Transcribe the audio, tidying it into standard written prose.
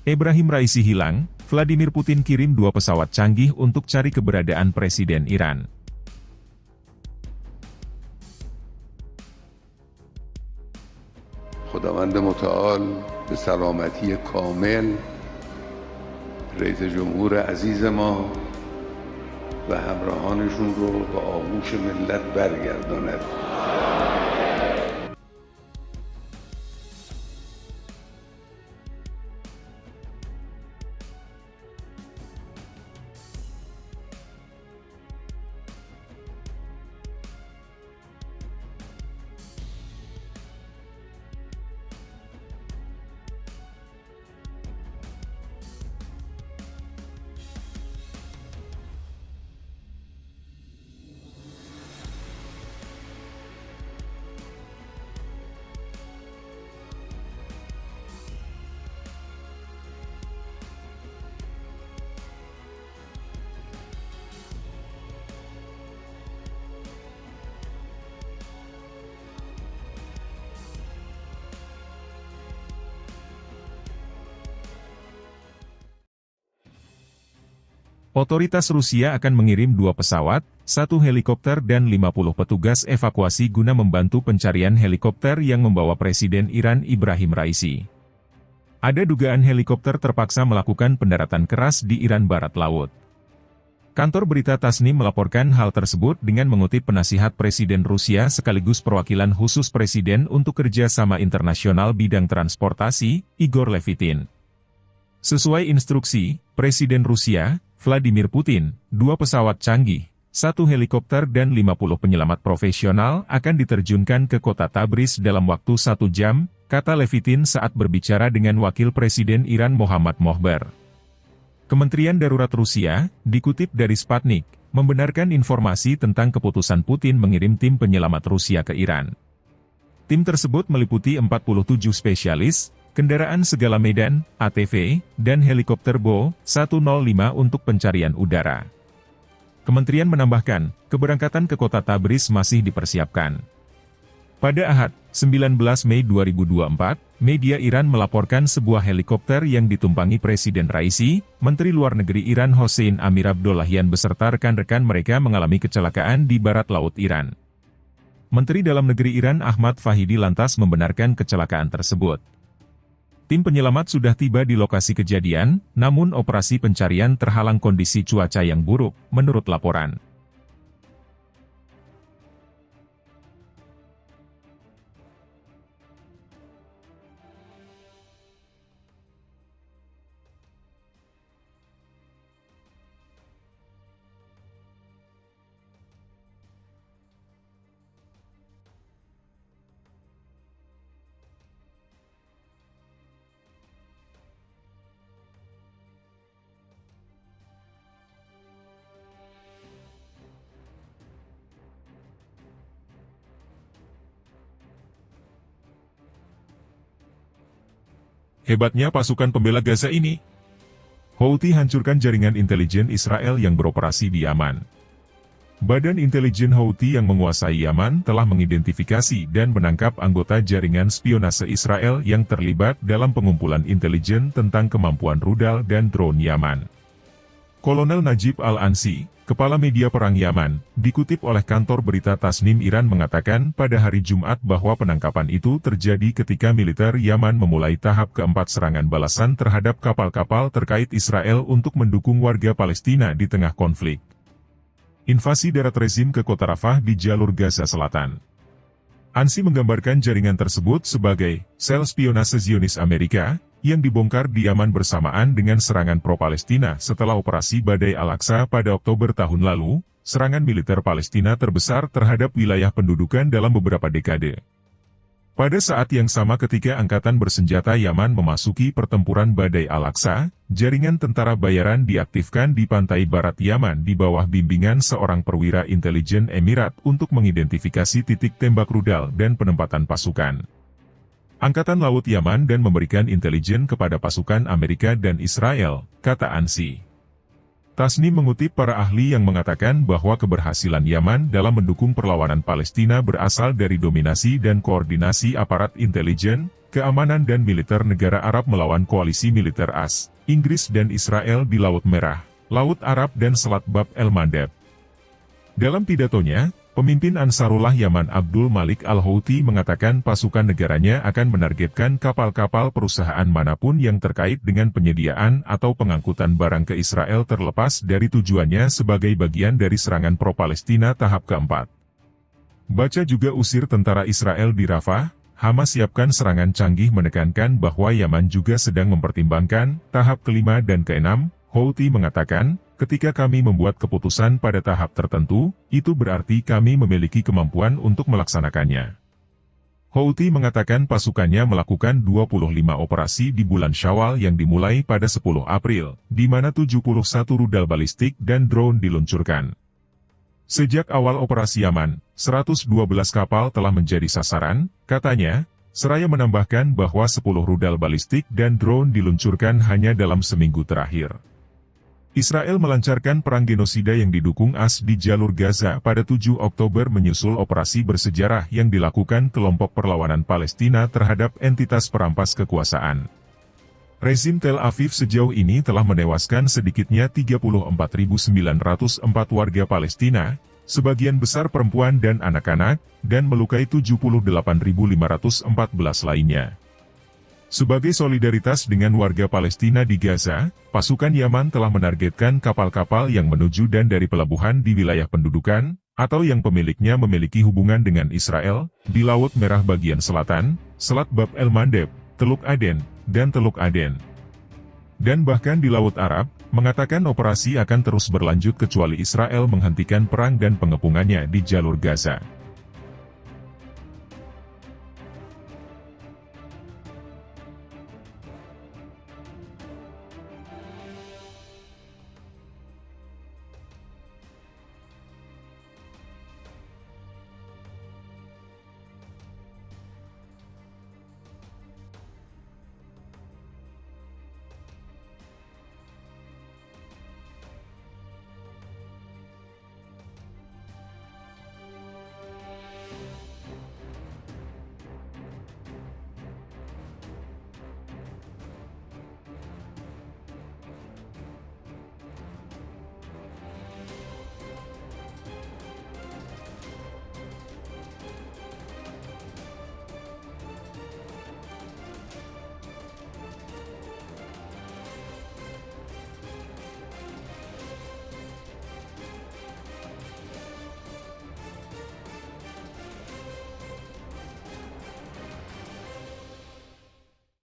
Ebrahim Raisi hilang, Vladimir Putin kirim 2 pesawat canggih untuk cari keberadaan Presiden Iran. خداوند متعال به سلامتی کامل رئیس جمهور عزیز ما و همراهانشون رو به آغوش ملت برگرداند. Otoritas Rusia akan mengirim 2 pesawat, 1 helikopter dan 50 petugas evakuasi guna membantu pencarian helikopter yang membawa Presiden Iran Ibrahim Raisi. Ada dugaan helikopter terpaksa melakukan pendaratan keras di Iran Barat Laut. Kantor berita Tasnim melaporkan hal tersebut dengan mengutip penasihat Presiden Rusia sekaligus perwakilan khusus Presiden untuk kerjasama internasional bidang transportasi, Igor Levitin. Sesuai instruksi, Presiden Rusia, Vladimir Putin, 2 pesawat canggih, 1 helikopter dan 50 penyelamat profesional akan diterjunkan ke kota Tabriz dalam waktu 1 jam, kata Levitin saat berbicara dengan Wakil Presiden Iran Mohammad Mohber. Kementerian Darurat Rusia, dikutip dari Sputnik, membenarkan informasi tentang keputusan Putin mengirim tim penyelamat Rusia ke Iran. Tim tersebut meliputi 47 spesialis, kendaraan segala medan, ATV, dan helikopter Bo-105 untuk pencarian udara. Kementerian menambahkan, keberangkatan ke kota Tabriz masih dipersiapkan. Pada Ahad, 19 Mei 2024, media Iran melaporkan sebuah helikopter yang ditumpangi Presiden Raisi, Menteri Luar Negeri Iran Hossein Amir-Abdollahian beserta rekan-rekan mereka mengalami kecelakaan di barat laut Iran. Menteri Dalam Negeri Iran Ahmad Fahidi lantas membenarkan kecelakaan tersebut. Tim penyelamat sudah tiba di lokasi kejadian, namun operasi pencarian terhalang kondisi cuaca yang buruk, menurut laporan. Hebatnya pasukan pembela Gaza ini. Houthi hancurkan jaringan intelijen Israel yang beroperasi di Yaman. Badan intelijen Houthi yang menguasai Yaman telah mengidentifikasi dan menangkap anggota jaringan spionase Israel yang terlibat dalam pengumpulan intelijen tentang kemampuan rudal dan drone Yaman. Kolonel Najib Al-Ansi, kepala media perang Yaman, dikutip oleh kantor berita Tasnim Iran mengatakan pada hari Jumat bahwa penangkapan itu terjadi ketika militer Yaman memulai tahap keempat serangan balasan terhadap kapal-kapal terkait Israel untuk mendukung warga Palestina di tengah konflik. Invasi darat rezim ke kota Rafah di jalur Gaza Selatan. Ansi menggambarkan jaringan tersebut sebagai sel spionase Zionis Amerika, yang dibongkar di Yaman bersamaan dengan serangan pro-Palestina setelah operasi Badai Al-Aqsa pada Oktober tahun lalu, serangan militer Palestina terbesar terhadap wilayah pendudukan dalam beberapa dekade. Pada saat yang sama ketika Angkatan Bersenjata Yaman memasuki pertempuran Badai Al-Aqsa, jaringan tentara bayaran diaktifkan di pantai barat Yaman di bawah bimbingan seorang perwira intelijen Emirat untuk mengidentifikasi titik tembak rudal dan penempatan pasukan Angkatan Laut Yaman dan memberikan intelijen kepada pasukan Amerika dan Israel, kata Ansi. Tasnim mengutip para ahli yang mengatakan bahwa keberhasilan Yaman dalam mendukung perlawanan Palestina berasal dari dominasi dan koordinasi aparat intelijen, keamanan dan militer negara Arab melawan koalisi militer AS, Inggris dan Israel di Laut Merah, Laut Arab dan Selat Bab el-Mandeb. Dalam pidatonya, pemimpin Ansarullah Yaman Abdul Malik Al-Houthi mengatakan pasukan negaranya akan menargetkan kapal-kapal perusahaan manapun yang terkait dengan penyediaan atau pengangkutan barang ke Israel terlepas dari tujuannya sebagai bagian dari serangan pro-Palestina tahap keempat. Baca juga usir tentara Israel di Rafah, Hamas siapkan serangan canggih menekankan bahwa Yaman juga sedang mempertimbangkan tahap kelima dan keenam. Houthi mengatakan, ketika kami membuat keputusan pada tahap tertentu, itu berarti kami memiliki kemampuan untuk melaksanakannya. Houthi mengatakan pasukannya melakukan 25 operasi di bulan Syawal yang dimulai pada 10 April, di mana 71 rudal balistik dan drone diluncurkan. Sejak awal operasi Yaman, 112 kapal telah menjadi sasaran, katanya, seraya menambahkan bahwa 10 rudal balistik dan drone diluncurkan hanya dalam seminggu terakhir. Israel melancarkan perang genosida yang didukung AS di jalur Gaza pada 7 Oktober menyusul operasi bersejarah yang dilakukan kelompok perlawanan Palestina terhadap entitas perampas kekuasaan. Rezim Tel Aviv sejauh ini telah menewaskan sedikitnya 34.904 warga Palestina, sebagian besar perempuan dan anak-anak, dan melukai 78.514 lainnya. Sebagai solidaritas dengan warga Palestina di Gaza, pasukan Yaman telah menargetkan kapal-kapal yang menuju dan dari pelabuhan di wilayah pendudukan, atau yang pemiliknya memiliki hubungan dengan Israel, di Laut Merah bagian selatan, Selat Bab el-Mandeb, Teluk Aden, dan Teluk Aden. Dan bahkan di Laut Arab, mengatakan operasi akan terus berlanjut kecuali Israel menghentikan perang dan pengepungannya di jalur Gaza.